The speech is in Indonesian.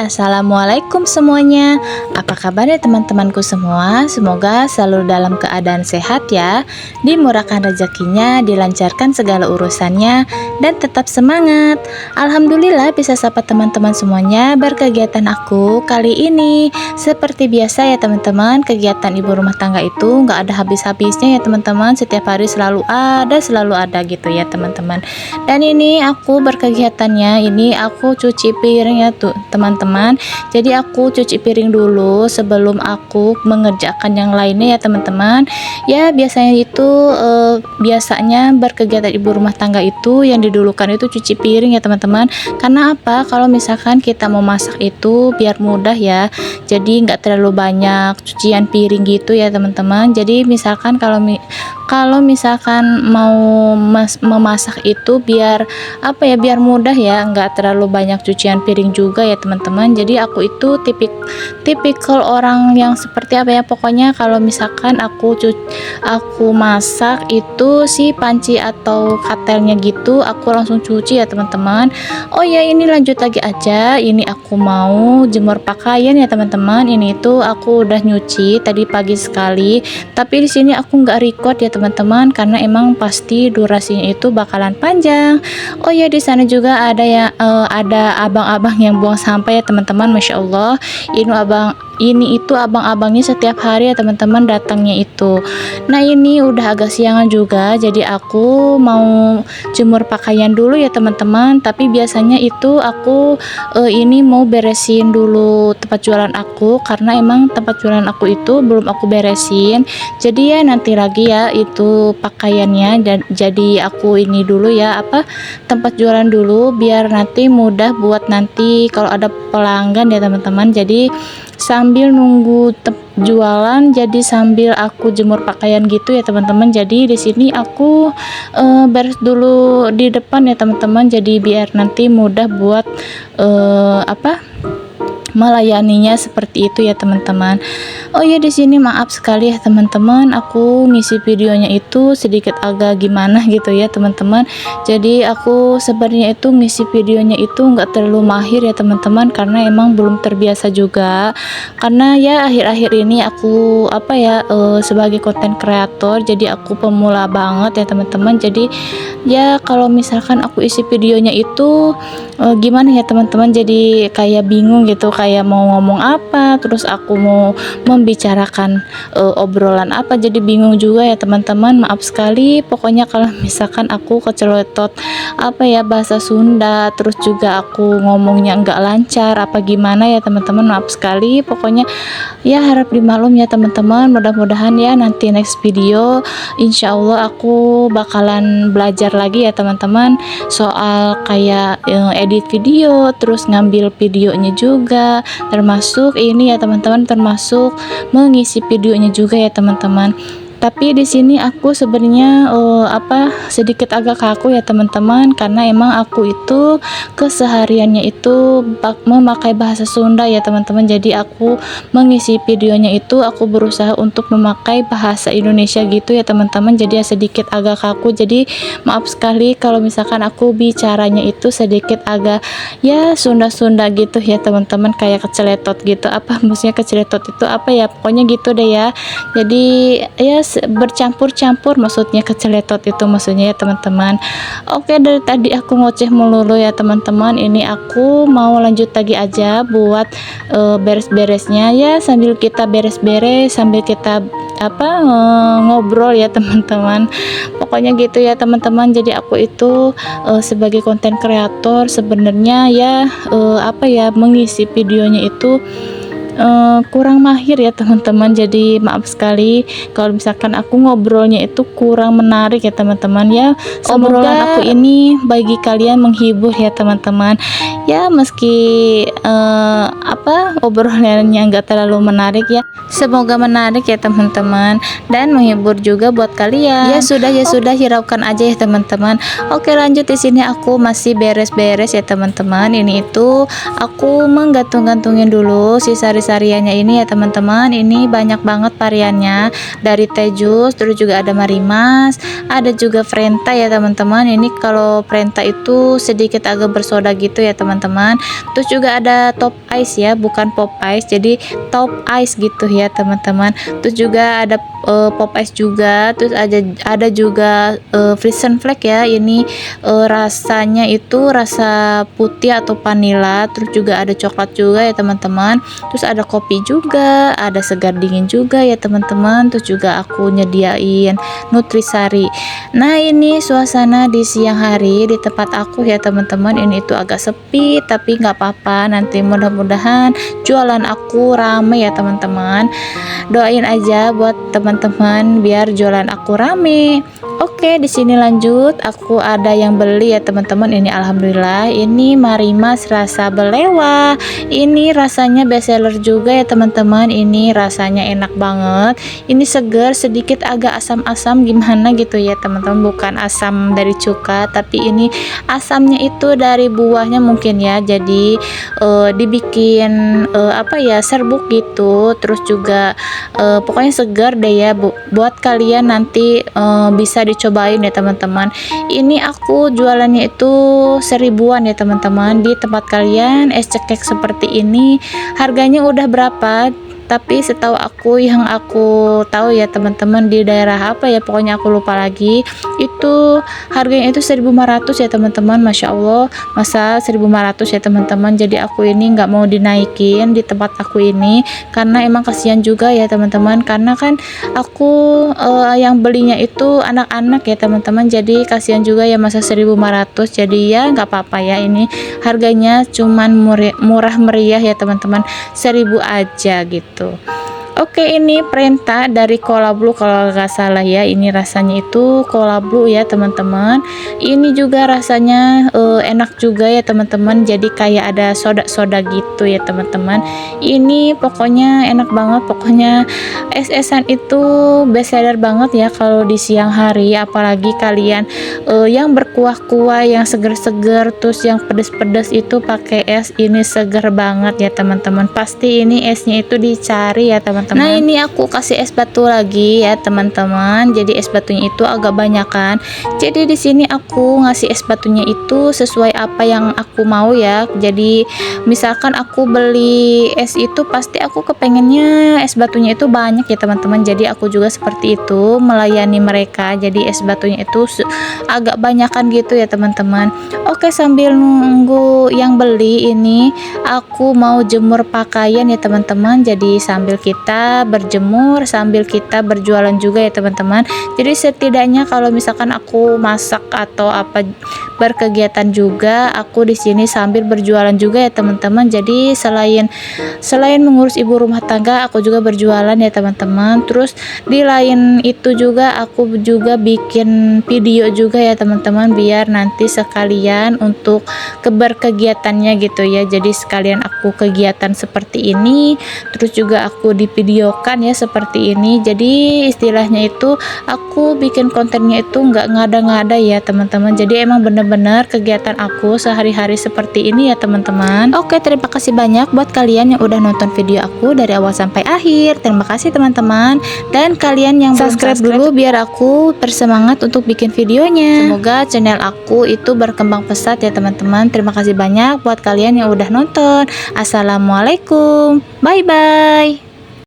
Assalamualaikum semuanya. Apa kabar ya teman-temanku semua? Semoga selalu dalam keadaan sehat ya, dimurahkan rezekinya, dilancarkan segala urusannya, dan tetap semangat. Alhamdulillah bisa sapa teman-teman semuanya berkegiatan aku kali ini. Seperti biasa ya teman-teman, kegiatan ibu rumah tangga itu nggak ada habis-habisnya ya teman-teman. Setiap hari selalu ada gitu ya teman-teman. Dan ini aku berkegiatannya, ini aku cuci piring ya tuh teman-teman. Jadi aku cuci piring dulu sebelum aku mengerjakan yang lainnya ya teman-teman. Ya biasanya itu biasanya berkegiatan ibu rumah tangga itu yang didulukan itu cuci piring ya teman-teman. Karena apa? Kalau misalkan kita mau masak itu biar mudah ya. Jadi nggak terlalu banyak cucian piring gitu ya teman-teman. Jadi misalkan kalau misalkan mau memasak itu biar apa ya, biar mudah ya, nggak terlalu banyak cucian piring juga ya teman-teman. Jadi aku itu tipikal orang yang seperti apa ya, pokoknya kalau misalkan aku masak itu si panci atau katelnya gitu aku langsung cuci ya teman-teman. Oh ya, ini lanjut lagi aja, ini aku mau jemur pakaian ya teman-teman. Ini itu aku udah nyuci tadi pagi sekali, tapi di sini aku nggak record ya teman-teman karena emang pasti durasinya itu bakalan panjang. Oh ya, di sana juga ada ya, ada abang-abang yang buang sampah ya teman-teman. Masya Allah, ini itu abang-abangnya setiap hari ya teman-teman datangnya itu. Nah ini udah agak siangan juga, jadi aku mau jemur pakaian dulu ya teman-teman. Tapi biasanya itu aku ini mau beresin dulu tempat jualan aku, karena emang tempat jualan aku itu belum aku beresin. Jadi ya nanti lagi ya itu pakaiannya, dan jadi aku ini dulu ya tempat jualan dulu biar nanti mudah buat nanti kalau ada pelanggan ya teman-teman. Jadi sambil nunggu jualan, jadi sambil aku jemur pakaian gitu ya teman-teman. Jadi di sini aku beres dulu di depan ya teman-teman, jadi biar nanti mudah buat melayaninya seperti itu ya teman-teman. Oh ya, di sini maaf sekali ya teman-teman, aku ngisi videonya itu sedikit agak gimana gitu ya teman-teman. Jadi aku sebenarnya itu ngisi videonya itu nggak terlalu mahir ya teman-teman, karena emang belum terbiasa juga. Karena ya akhir-akhir ini aku sebagai konten kreator, jadi aku pemula banget ya teman-teman. Jadi ya kalau misalkan aku isi videonya itu gimana ya teman-teman, jadi kayak bingung gitu, kayak mau ngomong apa, terus aku mau membicarakan obrolan apa, jadi bingung juga ya teman-teman. Maaf sekali pokoknya kalau misalkan aku kecelotot bahasa Sunda, terus juga aku ngomongnya enggak lancar apa gimana ya teman-teman. Maaf sekali pokoknya ya, harap dimaklum ya teman-teman. Mudah-mudahan ya nanti next video insya Allah aku bakalan belajar lagi ya teman-teman, soal kayak edit video, terus ngambil videonya juga, termasuk ini ya teman-teman, termasuk mengisi videonya juga ya teman-teman. Tapi di sini aku sebenarnya sedikit agak kaku ya teman-teman, karena emang aku itu kesehariannya itu memakai bahasa Sunda ya teman-teman. Jadi aku mengisi videonya itu aku berusaha untuk memakai bahasa Indonesia gitu ya teman-teman. Jadi ya sedikit agak kaku, jadi maaf sekali kalau misalkan aku bicaranya itu sedikit agak ya Sunda-Sunda gitu ya teman-teman, kayak keceletot gitu. Maksudnya keceletot itu pokoknya gitu deh ya. Jadi ya bercampur-campur, maksudnya keceletot itu maksudnya ya teman-teman. Oke, dari tadi aku ngoceh melulu ya teman-teman, ini aku mau lanjut lagi aja buat beres-beresnya ya, sambil kita beres-beres, sambil kita ngobrol ya teman-teman. Pokoknya gitu ya teman-teman. Jadi aku itu sebagai konten kreator sebenarnya ya mengisi videonya itu kurang mahir ya teman-teman. Jadi maaf sekali kalau misalkan aku ngobrolnya itu kurang menarik ya teman-teman ya. Obrolan aku ini bagi kalian menghibur ya teman-teman ya, meski obrolannya nggak terlalu menarik ya, semoga menarik ya teman-teman dan menghibur juga buat kalian. Ya sudah hiraukan aja ya teman-teman. Oke, lanjut. Di sini aku masih beres-beres ya teman-teman. Ini itu aku menggantung-gantungin dulu sisa nutrisarianya ini ya teman-teman. Ini banyak banget variannya, dari teh jus, terus juga ada marimas, ada juga Frenta ya teman-teman. Ini kalau Frenta itu sedikit agak bersoda gitu ya teman-teman. Terus juga ada top ice ya, bukan pop ice, jadi top ice gitu ya teman-teman. Terus juga ada pop ice juga. Terus ada juga frozen flake ya. Ini rasanya itu rasa putih atau vanilla. Terus juga ada coklat juga ya teman-teman. Terus ada kopi juga, ada segar dingin juga ya teman-teman. Terus juga aku nyediain nutrisari. Nah, ini suasana di siang hari di tempat aku ya teman-teman. Ini itu agak sepi, tapi nggak apa-apa, nanti mudah-mudahan jualan aku rame ya teman-teman. Doain aja buat teman-teman biar jualan aku rame. Oke, di sini lanjut, aku ada yang beli ya teman-teman. Ini alhamdulillah, ini marimas rasa belewa. Ini rasanya best seller juga ya teman-teman. Ini rasanya enak banget. Ini segar, sedikit agak asam-asam gimana gitu ya teman-teman. Bukan asam dari cuka, tapi ini asamnya itu dari buahnya mungkin ya. Jadi dibikin apa ya, serbuk gitu. Terus juga pokoknya segar deh ya. Buat kalian nanti bisa dicobain ya teman-teman. Ini aku jualannya itu 1000-an ya teman-teman. Di tempat kalian es cekek seperti ini harganya udah berapa? Tapi setahu aku, yang aku tahu ya teman-teman, di daerah apa ya, pokoknya aku lupa lagi, itu harganya itu 1500 ya teman-teman. Masya Allah, masa 1500 ya teman-teman. Jadi aku ini nggak mau dinaikin di tempat aku ini, karena emang kasihan juga ya teman-teman, karena kan aku yang belinya itu anak-anak ya teman-teman. Jadi kasihan juga ya, masa 1500. Jadi ya nggak apa-apa ya, ini harganya cuman murah meriah ya teman-teman, 1000 aja gitu. Oke, ini Frenta dari Cola Blue kalau nggak salah ya. Ini rasanya itu Cola Blue ya teman-teman. Ini juga rasanya enak juga ya teman-teman. Jadi kayak ada soda-soda gitu ya teman-teman. Ini pokoknya enak banget. Pokoknya es-esan itu best seller banget ya kalau di siang hari. Apalagi kalian yang berkuah-kuah, yang seger-seger, terus yang pedes-pedes itu pakai es, ini seger banget ya teman-teman. Pasti ini esnya itu dicari ya teman-teman. Nah, ini aku kasih es batu lagi ya teman-teman. Jadi es batunya itu agak banyakan. Jadi di sini aku ngasih es batunya itu sesuai apa yang aku mau ya. Jadi misalkan aku beli es itu, pasti aku kepengennya es batunya itu banyak ya teman-teman. Jadi aku juga seperti itu melayani mereka. Jadi es batunya itu agak banyakan gitu ya teman-teman. Oke, sambil nunggu yang beli ini, aku mau jemur pakaian ya teman-teman. Jadi sambil kita berjemur, sambil kita berjualan juga ya teman-teman. Jadi setidaknya kalau misalkan aku masak atau apa berkegiatan juga, aku di sini sambil berjualan juga ya teman-teman. Jadi selain mengurus ibu rumah tangga, aku juga berjualan ya teman-teman. Terus di lain itu juga aku juga bikin video juga ya teman-teman, biar nanti sekalian untuk berkegiatannya gitu ya. Jadi sekalian aku kegiatan seperti ini, terus juga aku divideokan ya seperti ini. Jadi istilahnya itu aku bikin kontennya itu nggak ngada-ngada ya teman-teman. Jadi emang bener-bener kegiatan aku sehari-hari seperti ini ya teman-teman. Oke, terima kasih banyak buat kalian yang udah nonton video aku dari awal sampai akhir. Terima kasih teman-teman. Dan kalian yang belum subscribe dulu biar aku bersemangat untuk bikin videonya. Semoga channel aku itu berkembang pesat ya teman-teman. Terima kasih banyak buat kalian yang udah nonton. Assalamualaikum, bye bye.